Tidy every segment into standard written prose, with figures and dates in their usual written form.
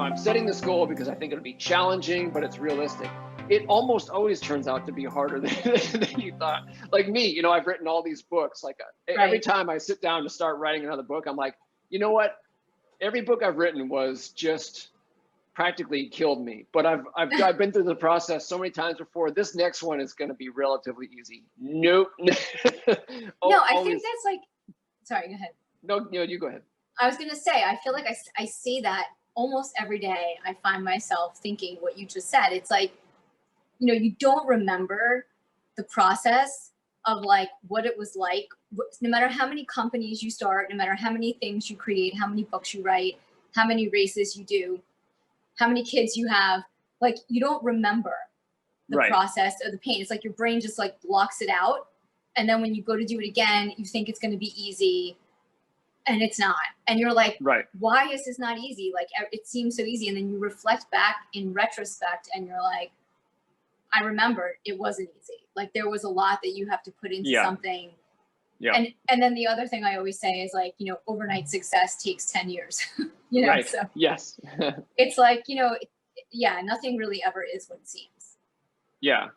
I'm setting this goal because I think it'll be challenging, but it's realistic. It almost always turns out to be harder than you thought. Like me, I've written all these books. Like every Right. time I sit down to start writing another book, I'm like, you know what? Every book I've written was just practically killed me. But I've been through the process so many times before. This next one is going to be relatively easy. Nope. No, I Always. think that's like, sorry, go ahead. No, you go ahead. I was going to say, I feel like I see that almost every day. I find myself thinking what you just said. It's like, you don't remember the process of like what it was like, no matter how many companies you start, no matter how many things you create, how many books you write, how many races you do, how many kids you have, like you don't remember the Right. process or the pain. It's like your brain just like blocks it out. And then when you go to do it again, you think it's going to be easy and it's not. And you're like, Right. why is this not easy? Like it seems so easy. And then you reflect back in retrospect and you're like, I remember it wasn't easy. Like there was a lot that you have to put into something. Yeah. And then the other thing I always say is like, overnight success takes 10 years, Right. so Yes. it's like, yeah, nothing really ever is what it seems. Yeah.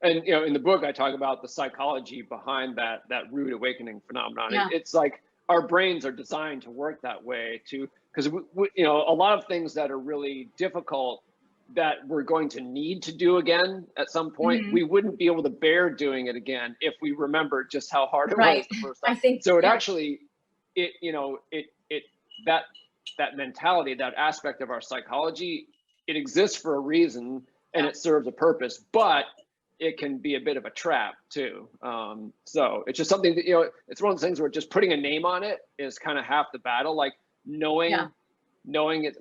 And, in the book, I talk about the psychology behind that rude awakening phenomenon. Yeah. It's like our brains are designed to work that way because a lot of things that are really difficult that we're going to need to do again at some point, we wouldn't be able to bear doing it again if we remembered just how hard it was the first time. I think so. It actually, that mentality, that aspect of our psychology, it exists for a reason and it serves a purpose, but it can be a bit of a trap too. So it's just something that, it's one of those things where just putting a name on it is kind of half the battle. Like knowing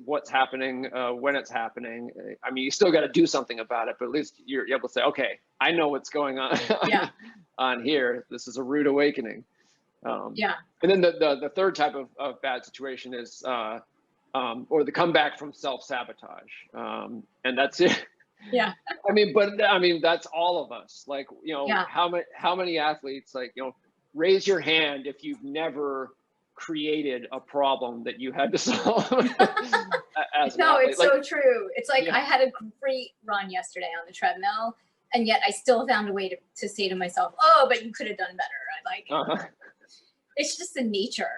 what's happening, when it's happening. I mean, you still got to do something about it, but at least you're able to say, okay, I know what's going on on here. This is a rude awakening. And then the third type of bad situation is, or the comeback from self-sabotage. And that's it. Yeah. I mean, that's all of us. Like, how many athletes, like, raise your hand if you've never created a problem that you had to solve. No, it's so true. It's like I had a great run yesterday on the treadmill, and yet I still found a way to say to myself, "Oh, but you could have done better." Like, it's just the nature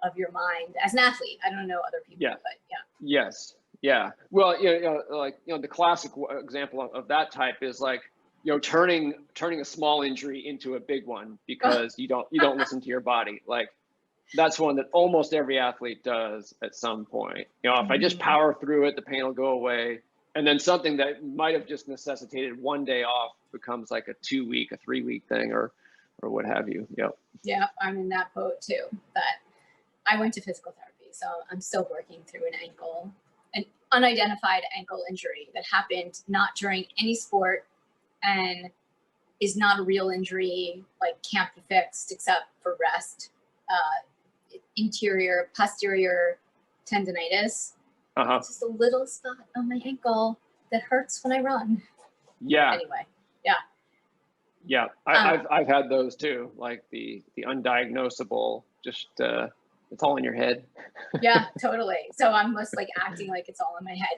of your mind as an athlete. I don't know other people, but Yes. Yeah. Well, the classic example of that type is like, turning a small injury into a big one because you don't listen to your body. Like, that's one that almost every athlete does at some point. If I just power through it, the pain will go away. And then something that might have just necessitated one day off becomes like a 2-week, a 3-week thing or what have you. Yeah, I'm in that boat too. But I went to physical therapy, so I'm still working through an unidentified ankle injury that happened not during any sport and is not a real injury, like can't be fixed except for rest. Interior posterior tendonitis. It's just a little spot on my ankle that hurts when I run. Yeah. Anyway, yeah. I've had those too, like the undiagnosable, just it's all in your head. Yeah, totally. So I'm just like acting like it's all in my head.